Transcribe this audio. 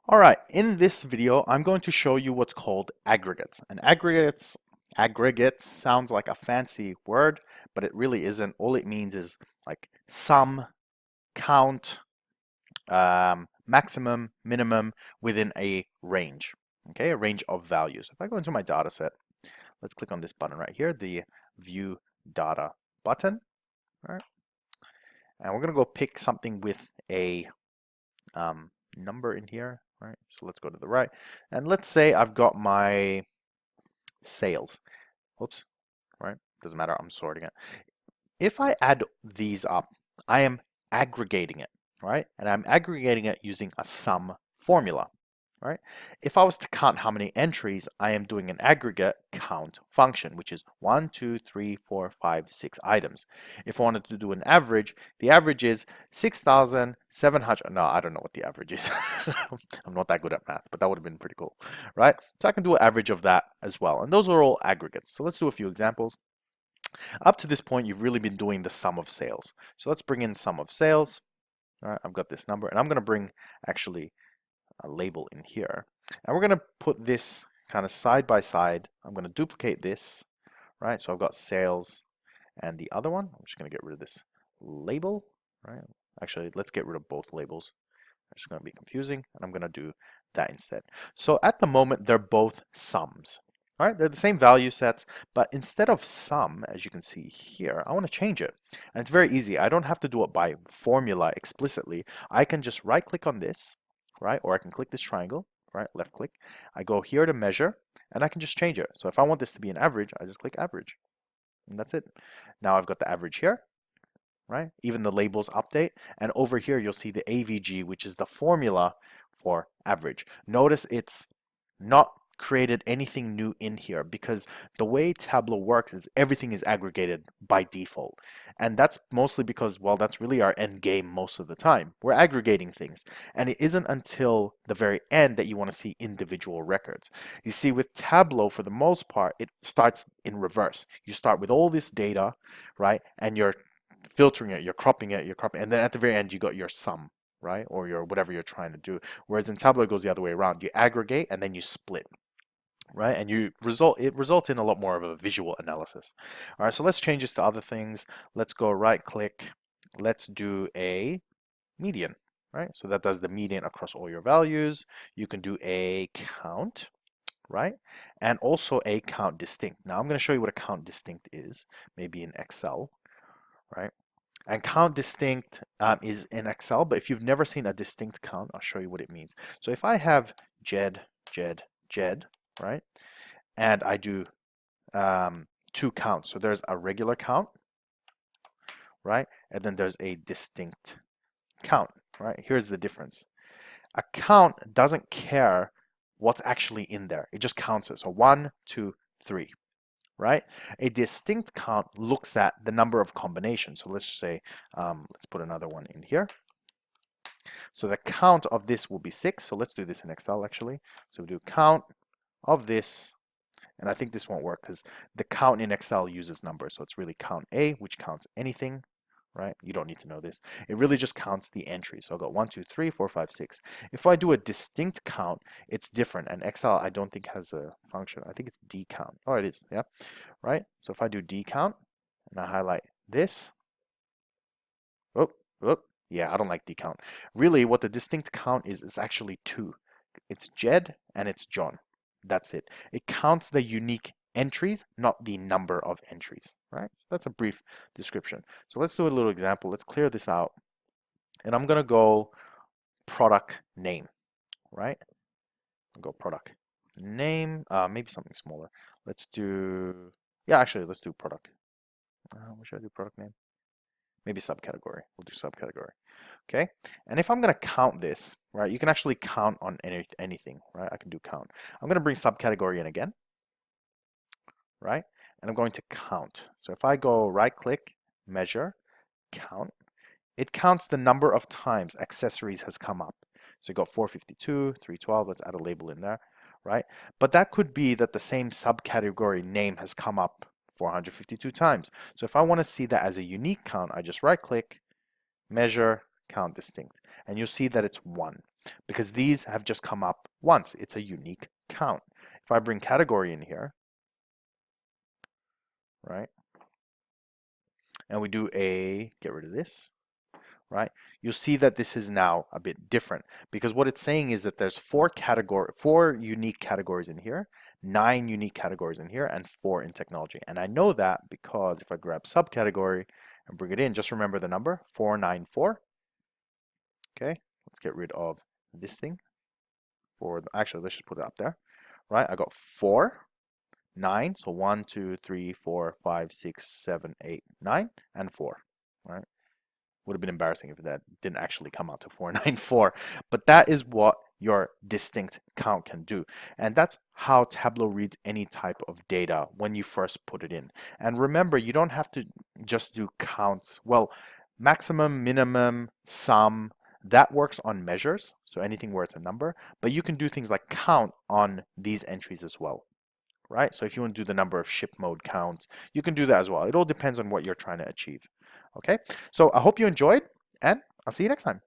All right, in this video, I'm going to show you what's called aggregates. And aggregates sounds like a fancy word, but it really isn't. All it means is like sum, count, maximum, minimum within a range. Okay, a range of values. If I go into my data set, let's click on this button right here, the view data button. All right, and we're gonna go pick something with a number in here, right? So let's go to the right. And let's say I've got my sales. Whoops, right? Doesn't matter, I'm sorting it. If I add these up, I am aggregating it, right? And I'm aggregating it using a sum formula, right? If I was to count how many entries, I am doing an aggregate count function, which is 1, 2, 3, 4, 5, 6 items. If I wanted to do an average, the average is 6,700. No, I don't know what the average is. I'm not that good at math, but that would have been pretty cool, right? So I can do an average of that as well. And those are all aggregates. So let's do a few examples. Up to this point, you've really been doing the sum of sales. So let's bring in sum of sales. All right, I've got this number, and I'm going to bring actually a label in here. And we're going to put this kind of side by side. I'm going to duplicate this, right? So I've got sales and the other one. I'm just going to get rid of this label, right? Actually, let's get rid of both labels. It's just going to be confusing, and I'm going to do that instead. So at the moment, they're both sums. All right, they're the same value sets, but instead of sum, as you can see here, I want to change it. And it's very easy. I don't have to do it by formula explicitly. I can just right click on this, right? Or I can click this triangle, right? Left click. I go here to measure, and I can just change it. So if I want this to be an average, I just click average. And that's it. Now I've got the average here, right? Even the labels update. And over here, you'll see the AVG, which is the formula for average. Notice it's not created anything new in here because the way Tableau works is everything is aggregated by default. And that's mostly because, well, that's really our end game most of the time. We're aggregating things. And it isn't until the very end that you want to see individual records. You see, with Tableau, for the most part, it starts in reverse. You start with all this data, right? And you're filtering it, you're cropping it, and then at the very end, you got your sum, right? Or your whatever you're trying to do. Whereas in Tableau, it goes the other way around. You aggregate and then you split, right? And it results in a lot more of a visual analysis. All right, so let's change this to other things. Let's go right click. Let's do a median, right? So that does the median across all your values. You can do a count, right? And also a count distinct. Now I'm going to show you what a count distinct is, maybe in Excel, right? And count distinct is in Excel, but if you've never seen a distinct count, I'll show you what it means. So if I have Jed, Jed, Jed, right? And I do two counts. So there's a regular count, right? And then there's a distinct count, right? Here's the difference. A count doesn't care what's actually in there. It just counts it. So 1, 2, 3, right? A distinct count looks at the number of combinations. So let's say, let's put another one in here. So the count of this will be 6. So let's do this in Excel actually. So we do count of this, and I think this won't work because the count in Excel uses numbers. So it's really count A, which counts anything, right? You don't need to know this. It really just counts the entries. So I've got 1, 2, 3, 4, 5, 6. If I do a distinct count, it's different. And Excel, I don't think has a function. I think it's decount. Oh, it is, yeah, right? So if I do decount and I highlight this, oh, oh, yeah, I don't like decount. Really, what the distinct count is actually 2. It's Jed and it's John. That's it. It counts the unique entries, not the number of entries, right? So that's a brief description. So let's do a little example. Let's clear this out. And I'm going to go product name, right? I'll go product name, maybe something smaller. Let's do, yeah, actually, let's do product. What should I do product name? Maybe subcategory. We'll do subcategory. Okay. And if I'm going to count this, right, you can actually count on anything, right? I can do count. I'm going to bring subcategory in again, right? And I'm going to count. So if I go right click, measure, count, it counts the number of times accessories has come up. So you got 452, 312, let's add a label in there, right? But that could be that the same subcategory name has come up 452 times. So if I want to see that as a unique count, I just right click, measure, count distinct, and you'll see that it's 1. because these have just come up once. It's a unique count. If I bring category in here, right, and we do get rid of this, right, you'll see that this is now a bit different, because what it's saying is that there's four unique categories in here, 9 unique categories in here, and 4 in technology. And I know that because if I grab subcategory and bring it in, just remember the number 494. Okay, let's get rid of this thing. Actually, let's just put it up there. Right, I got 4, 9, so 1, 2, 3, 4, 5, 6, 7, 8, 9, and 4. Right. Would have been embarrassing if that didn't actually come out to 494. But that is what your distinct count can do. And that's how Tableau reads any type of data when you first put it in. And remember, you don't have to just do counts. Well, maximum, minimum, sum, that works on measures. So anything where it's a number, but you can do things like count on these entries as well. Right? So if you want to do the number of ship mode counts, you can do that as well. It all depends on what you're trying to achieve. Okay, so I hope you enjoyed, and I'll see you next time.